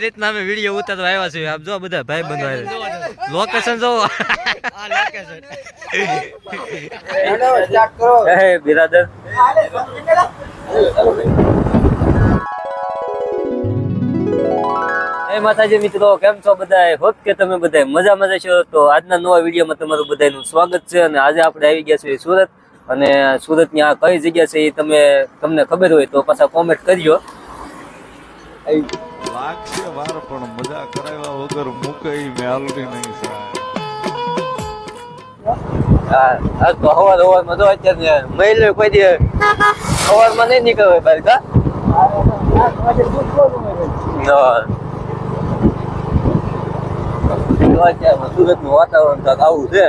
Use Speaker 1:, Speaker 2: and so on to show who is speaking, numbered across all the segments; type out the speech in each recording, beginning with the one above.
Speaker 1: રીતના અમે વિડીયો ઉતારવા આવ્યા છીએ. આપ જો બધા ભાઈ બંધો લોકેશન જો બિરાદર માતાજી મિત્રો, કેમ છો બધા? હોપ કે તમે બધા મજા છો. તો આજના નવા વિડીયોમાં તમારું બધાનું સ્વાગત છે. અને આજે આપણે આવી ગયા છીએ સુરત, અને સુરતની આ કઈ જગ્યા છે એ તમને ખબર હોય તો પાછા કોમેન્ટ કરજો.
Speaker 2: લાગશે વાર પણ મજા કરાવ્યા વગર મૂકે મેલડી નહીં
Speaker 1: સાહેબ. તો હવારમાં તો અત્યારે મહિલા કોઈ દે હવારમાં નહીં નીકળે બહાર કા સુરત નું વાતાવરણ કાંક આવું છે.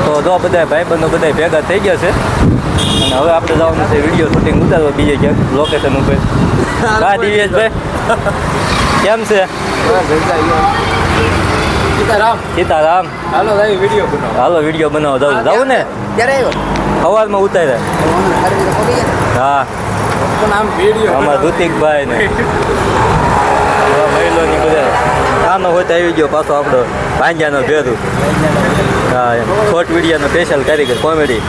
Speaker 1: તો જો બધા ભાઈબંધો બધા ભેગા થઈ ગયા છે, અને હવે આપણે જવાનું છે વિડીયો શૂટિંગ ઉતારવા બીજે ક્યાંક લોકેશન ઉપર. હા દિવ્યેશભાઈ, કેમ છે? સીતારામ. હાલો વિડીયો બનાવો. જવું ને સવારમાં ઉતાર્યા. હા અમારા ધુતિકભાઈ ને મહિલોની બધા આનો હોય તો આવી ગયો પાછો આપણો ભાંજાનો ભેરું. હા એમ શોર્ટ વિડીયોનો સ્પેશિયલ કારીગર કોમેડી.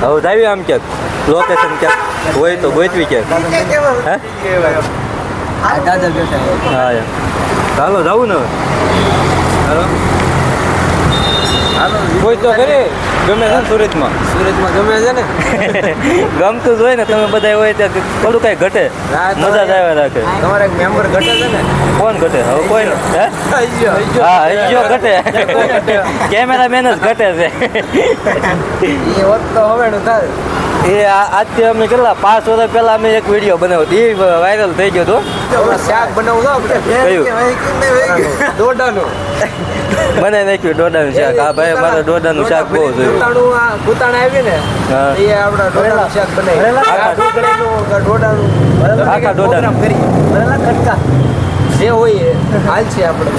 Speaker 1: હવે જાવી આમ ક્યાંક લોકેશન ક્યાંક હોય તો ગોતવી ક્યાંક. હા એમ ચાલો જવું ને. કોઈ તો કરે ગમે છે ને સુરતમાં ગમે છે ને ગમતું જ હોય ને. તમે બધા હોય ત્યાં થોડું કઈ ઘટે, મજા જ આવ્યા રાખે. તમારે એક મેમ્બર ઘટે છે ને? કોણ ઘટે? હવે કોઈ હા હજ્યો ઘટે, કેમેરામેન જ ઘટે છે. એ આજથી અમે કેટલા 5 વર્ષ પહેલા અમે એક વિડીયો બનાવ્યો, એ વાયરલ થઈ ગયો હતો. શાક બનાવું દોડાનું બનાવી નાખ્યું. દોડાનું શાક. હા ભાઈ, મારે દોડાનું શાક બહુ જોયું. કુતાણા આવી ને એ આપણા દોડાનું શાક બનાવી આખા દોડાનું કટકા જે હોય હાલ છે આપણે.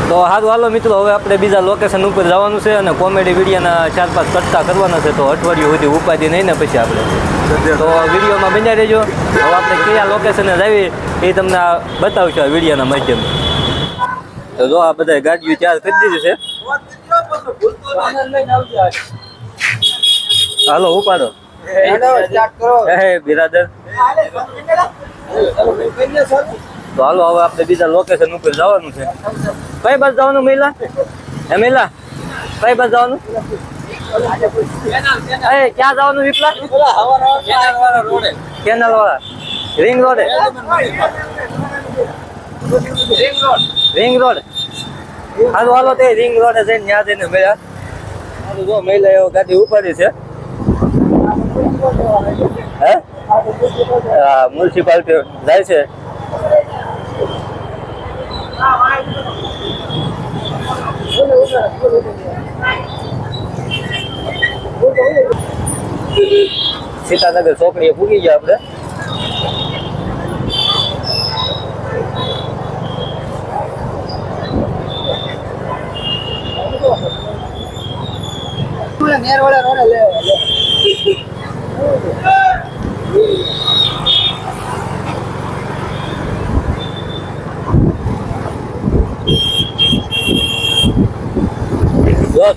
Speaker 1: તો સારું હાલો મિત્રો, હવે આપણે બીજા લોકેશન ઉપર જવાનું છે, અને કોમેડી વિડીયોના 4-5 કટકા કરવાના છે. તો અઠવાડિયું સુધી ઉપાધિ નહીં ને પછી આપણે તો વિડીયોમાં બન્યા રહેજો. હવે આપણે કયા લોકેશને જાવી એ તમને બતાવશું આ વિડીયોના માધ્યમથી. તો જો આ બધા ગાડીઓ ચાર્જ કરી દીધી છે. હાલો ઉપાડો બિરાદર. તો હાલો હવે આપણે બીજા લોકેશન ઉપર જવાનું છે. કઈ બાજુ જવાનું મહિલા? મહિલા કઈ બાજુ જવાનું? ક્યાં જવાનું વિપલા? કેનાલ વાળા રિંગ રોડ. રિંગ રોડ હાલો હાલો તે રિંગ રોડે જઈને ત્યાં જઈને મળ્યા. જો મહિલા એવો ગાડી ઉપાડી છે. હે હા મ્યુનિસિપાલિટી જાય છે. સીતાનગર ચોકડીએ પૂગી ગયા આપણે.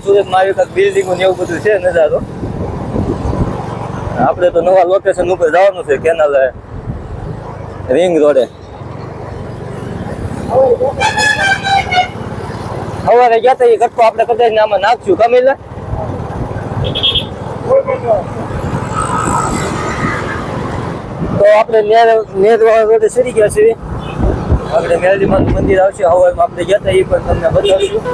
Speaker 1: સુરતમાં આવી કાંઈક બિલ્ડિંગો ને એવું બધું છે નજારો. આપણે તો નવા લોકેશન ઉપર જવાનું છે, કેનાલ રિંગ રોડે. સવારે ગયા હતા એ ઘટકો આપણે કદાચ આમાં નાખશું. કમી તો આપણે નેર રોડે સરી ગયા છીએ. આપણે મેલડીમાનું મંદિર આવશે. સવારમાં આપણે ગયા હતા એ પણ તમને બતાવીશું.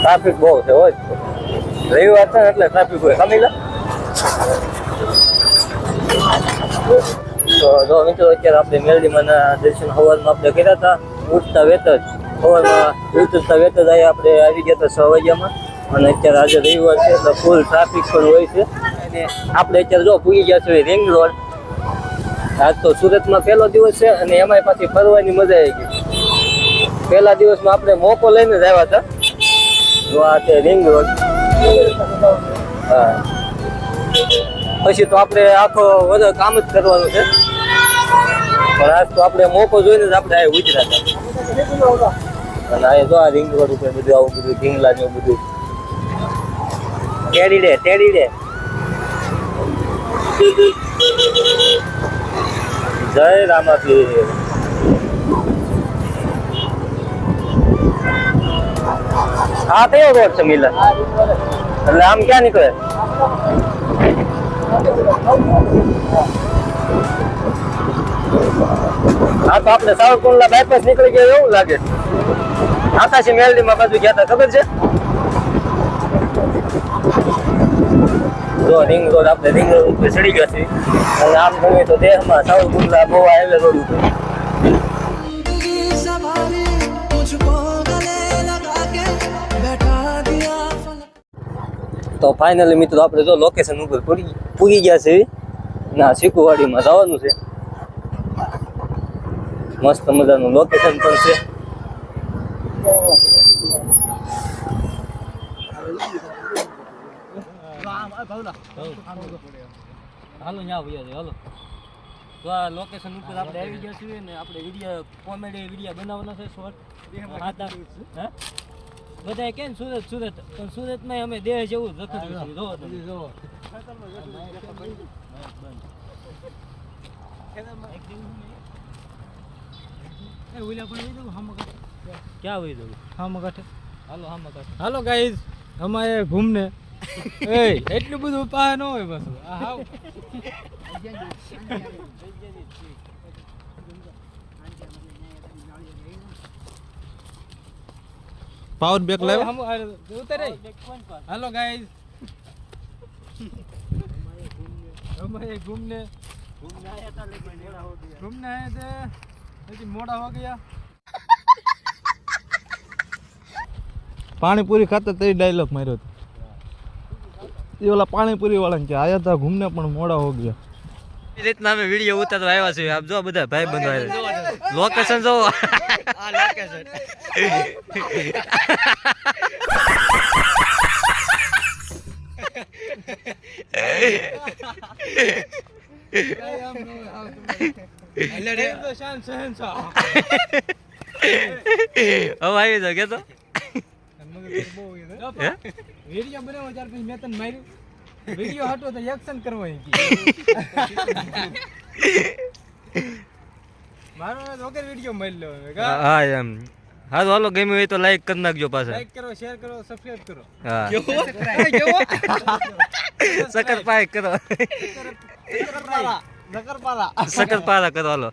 Speaker 1: ટ્રાફિક બહુ છે હોય, રવિવાર છે એટલે ટ્રાફિક હોય. સમજી લે. તો જો મિત્રો અત્યારે આપણે મેલડીમાંના દર્શન સવારમાં આપણે કર્યા હતા. ઉઠતા વેત જ સવારમાં વિતરતા વેતર આપણે આવી ગયા હતા 6 વાગ્યામાં અને અત્યારે આજે રવિવાર છે એટલે ફૂલ ટ્રાફિક પણ હોય છે અને આપણે અત્યારે જો પૂગી ગયા છે રિંગ રોડ. આજ તો સુરતમાં પહેલો દિવસ છે અને એમાંય પાછી ફરવાની મજા આવી ગઈ. પહેલા દિવસમાં આપણે મોકો લઈને જ આવ્યા હતા. જો આ છે રિંગ રોડ. હા પછી તો આપણે આખો વધારે કામ જ કરવાનું છે પણ આજ તો આપણે મોકો જોઈને જ આપણે આ ઉતર્યા હતા. અને આ જો આ રિંગ રોડ ઉપર બધું આવું બધું ઢીંગલા ને એવું બધું તેડી દે જય રામાપીર. આ કયો રોડ છે મિલન? એટલે આમ ક્યાં નીકળે? હા તો આપણે સાવરકુંડલા બાયપાસ નીકળી ગયા એવું લાગે. આકાશી મેલડીમાં બાજુ ગયા હતા ખબર છે? જો રિંગ રોડ આપણે રિંગ રોડ ઉપર ચડી ગયા છીએ અને આમ જોઈએ તો દેહમાં સાવરકુંડલા બહુ હાઈવે રોડ ઉપર. તો ફાઇનલી મિત્રો આપણે જો લોકેશન ઉપર પૂગી ગયા છે ના શીકુવાડીમાં જવાનું છે. મસ્ત મજાનું લોકેશન પણ છે. હાલો ન્યા આવ્યા છે હાલો. તો આ લોકેશન ઉપર આપણે આવી ગયા છીએ ને આપણે વિડીયો કોમેડી વિડીયો બનાવવાનો છે શોર્ટ. હા બધા કેમ સુરત પણ સુરતમાં અમે દેહ જેવું જ રખડ્યું છે. જોવો તમે જોવો ક્યાં હોય જવું? હાલો
Speaker 3: હાલો ગાઈઝ અમારે ઘૂમને એ એટલું બધું પાસે ન હોય બસ પાવર બેક લાવ્યો ઉતરે. હાલો ગાઈઝ અમારે ઘૂમને આયા थे लेकिन मोड़ा हो गया. पानीपुरी खाते तरी डायलॉग मार्यो तो ये वाला पानीपुरी वाला क्या आया था घूमने પણ મોડા हो गया.
Speaker 1: એ રીતના અમે વિડીયો ઉતારવા આવ્યા છીએ. આપ જો બધા ભાઈ બંધો લોકેશન જો આ લોકેશન આવી જાવ કે તો
Speaker 3: વિડીયો બનાવો ત્યાર પછી મેં તને માર્યું. વિડીયો હટો તો એક્શન કરવા મારો વગર વિડીયો મારી લો.
Speaker 1: હા એમ હાલો હાલો ગમે હોય તો લાઈક કરી નાખજો પાછા.
Speaker 3: લાઈક કરો, શેર કરો, સબસ્ક્રાઇબ કરો.
Speaker 1: હા સકરપારા કરો.
Speaker 3: શકરપારા
Speaker 1: સકરપારા કરો હાલો.